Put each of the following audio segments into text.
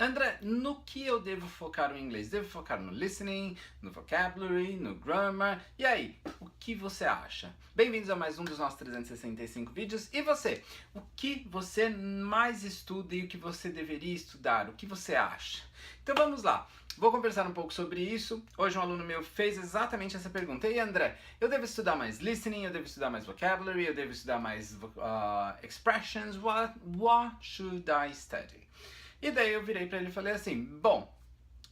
André, no que eu devo focar no inglês? Devo focar no listening, no vocabulary, no grammar? E aí, o que você acha? Bem-vindos a mais um dos nossos 365 vídeos. E você? O que você mais estuda e o que você deveria estudar? O que você acha? Então vamos lá. Vou conversar um pouco sobre isso. Hoje um aluno meu fez exatamente essa pergunta. E André, eu devo estudar mais listening? Eu devo estudar mais vocabulary? Eu devo estudar mais expressions? What should I study? E daí eu virei para ele e falei assim, bom,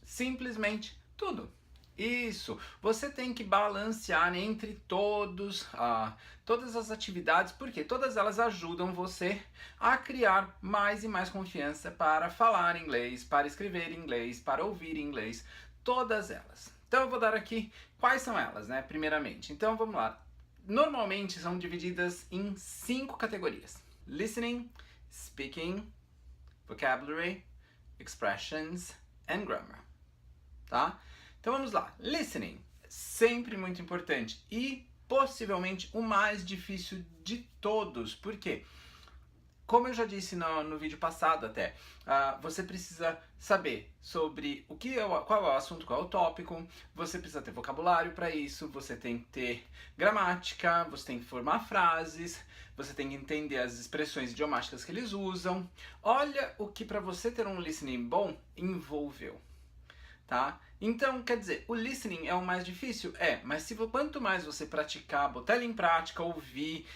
simplesmente tudo. Isso, você tem que balancear entre todas as atividades, porque todas elas ajudam você a criar mais e mais confiança para falar inglês, para escrever inglês, para ouvir inglês, todas elas. Então eu vou dar aqui quais são elas, né, primeiramente. Então vamos lá. Normalmente são divididas em 5 categorias. Listening, speaking, vocabulary, expressions and grammar, tá? Então vamos lá. Listening, sempre muito importante e possivelmente o mais difícil de todos. Por quê? Como eu já disse no vídeo passado até, você precisa saber sobre qual é o assunto, qual é o tópico, você precisa ter vocabulário para isso, você tem que ter gramática, você tem que formar frases, você tem que entender as expressões idiomáticas que eles usam. Olha o que para você ter um listening bom envolveu. Tá? Então, quer dizer, o listening é o mais difícil? Mas quanto mais você praticar, botar ele em prática, ouvir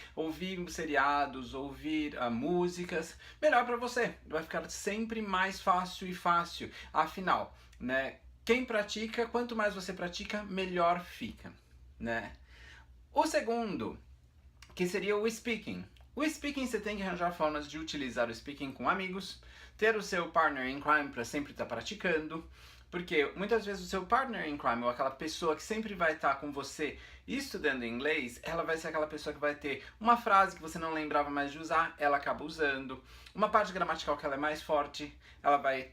seriados, ouvir músicas, melhor para você. Vai ficar sempre mais fácil e fácil. Afinal, né, quem pratica, quanto mais você pratica, melhor fica, né? O segundo, que seria o speaking. O speaking, você tem que arranjar formas de utilizar o speaking com amigos, ter o seu partner in crime para sempre estar praticando, porque muitas vezes o seu partner in crime, ou aquela pessoa que sempre vai estar com você estudando inglês, ela vai ser aquela pessoa que vai ter uma frase que você não lembrava mais de usar, ela acaba usando, uma parte gramatical que ela é mais forte, ela vai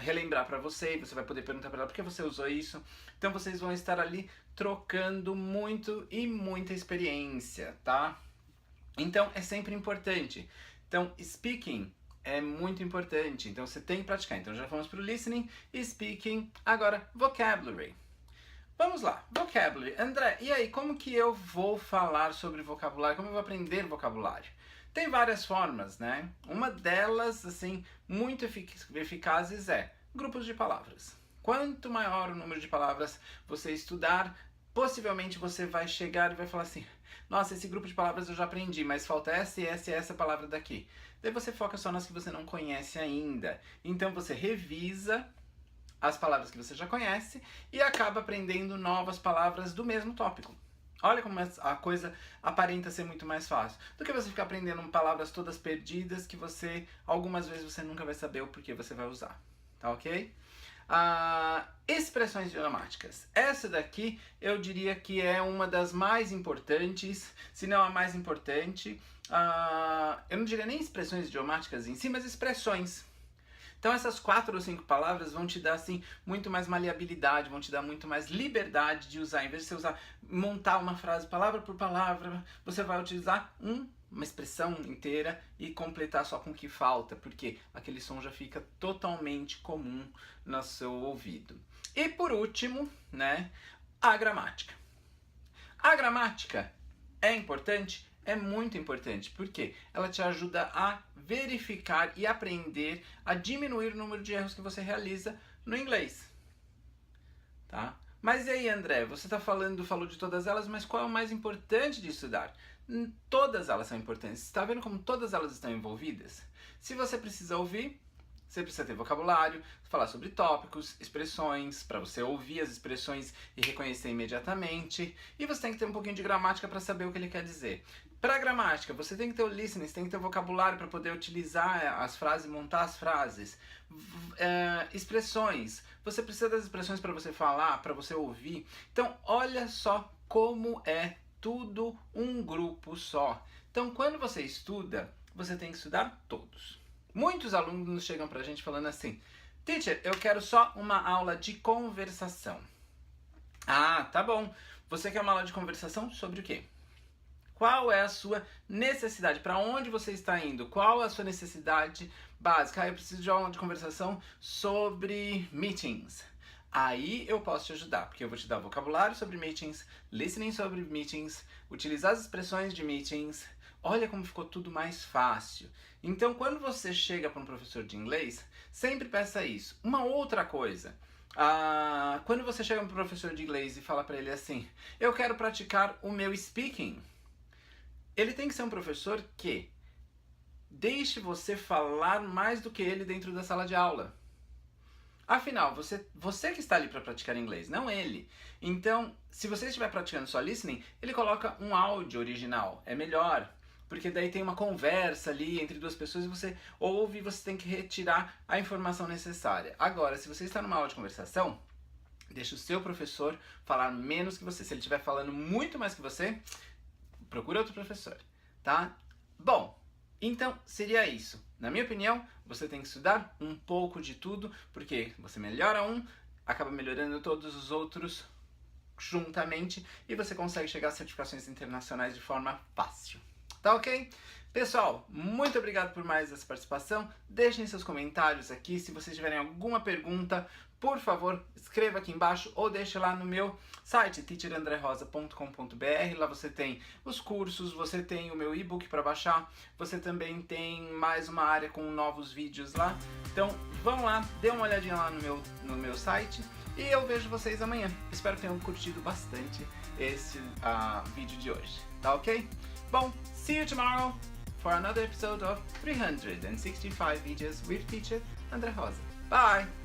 relembrar para você, e você vai poder perguntar para ela por que você usou isso. Então vocês vão estar ali trocando muito e muita experiência, tá? Então é sempre importante. Então speaking é muito importante, então você tem que praticar. Então já fomos para o listening e speaking, agora vocabulary. Vamos lá, vocabulary. André, e aí, como que eu vou falar sobre vocabulário? Como eu vou aprender vocabulário? Tem várias formas, né? Uma delas, assim, muito eficazes é grupos de palavras. Quanto maior o número de palavras você estudar, possivelmente você vai chegar e vai falar assim, nossa, esse grupo de palavras eu já aprendi, mas falta essa e essa e essa palavra daqui. Daí você foca só nas que você não conhece ainda. Então você revisa as palavras que você já conhece e acaba aprendendo novas palavras do mesmo tópico. Olha como a coisa aparenta ser muito mais fácil do que você ficar aprendendo palavras todas perdidas que algumas vezes você nunca vai saber o porquê você vai usar. Tá ok? Expressões idiomáticas. Essa daqui eu diria que é uma das mais importantes, se não a mais importante. Eu não diria nem expressões idiomáticas em si, mas expressões. Então essas 4 ou 5 palavras vão te dar assim muito mais maleabilidade, vão te dar muito mais liberdade de usar. Em vez de você montar uma frase palavra por palavra, você vai utilizar uma expressão inteira e completar só com o que falta, porque aquele som já fica totalmente comum no seu ouvido. E por último, né, a gramática. A gramática é importante? É muito importante, porque ela te ajuda a verificar e aprender a diminuir o número de erros que você realiza no inglês. Tá? Mas e aí, André, você falou de todas elas, mas qual é o mais importante de estudar? Todas elas são importantes. Você está vendo como todas elas estão envolvidas? Se você precisa ouvir, você precisa ter vocabulário, falar sobre tópicos, expressões, para você ouvir as expressões e reconhecer imediatamente. E você tem que ter um pouquinho de gramática para saber o que ele quer dizer. Para a gramática, você tem que ter o listening, você tem que ter o vocabulário para poder utilizar as frases, montar as frases. Expressões, você precisa das expressões para você falar, para você ouvir. Então, olha só como é tudo um grupo só. Então, quando você estuda, você tem que estudar todos. Muitos alunos chegam pra gente falando assim, teacher, eu quero só uma aula de conversação. Ah, tá bom. Você quer uma aula de conversação sobre o quê? Qual é a sua necessidade? Para onde você está indo? Qual é a sua necessidade básica. Eu preciso de aula de conversação sobre meetings. Aí eu posso te ajudar, porque eu vou te dar vocabulário sobre meetings, listening sobre meetings, utilizar as expressões de meetings. Olha como ficou tudo mais fácil. Então, quando você chega para um professor de inglês, sempre peça isso. Uma outra coisa, quando você chega para um professor de inglês e fala para ele assim, eu quero praticar o meu speaking, ele tem que ser um professor que deixe você falar mais do que ele dentro da sala de aula. Afinal, você que está ali para praticar inglês, não ele. Então, se você estiver praticando só listening, ele coloca um áudio original. É melhor, porque daí tem uma conversa ali entre duas pessoas e você ouve e você tem que retirar a informação necessária. Agora, se você está numa aula de conversação, deixa o seu professor falar menos que você. Se ele estiver falando muito mais que você, procura outro professor, tá? Bom, então seria isso. Na minha opinião, você tem que estudar um pouco de tudo, porque você melhora um, acaba melhorando todos os outros juntamente e você consegue chegar a certificações internacionais de forma fácil. Tá ok? Pessoal, muito obrigado por mais essa participação. Deixem seus comentários aqui. Se vocês tiverem alguma pergunta, por favor, escreva aqui embaixo ou deixe lá no meu site, teacherandrerosa.com.br. Lá você tem os cursos, você tem o meu e-book para baixar, você também tem mais uma área com novos vídeos lá. Então, vão lá, dê uma olhadinha lá no meu site e eu vejo vocês amanhã. Espero que tenham curtido bastante esse vídeo de hoje. Tá ok? Bom, see you tomorrow for another episode of 365 videos with teacher André Rosa. Bye!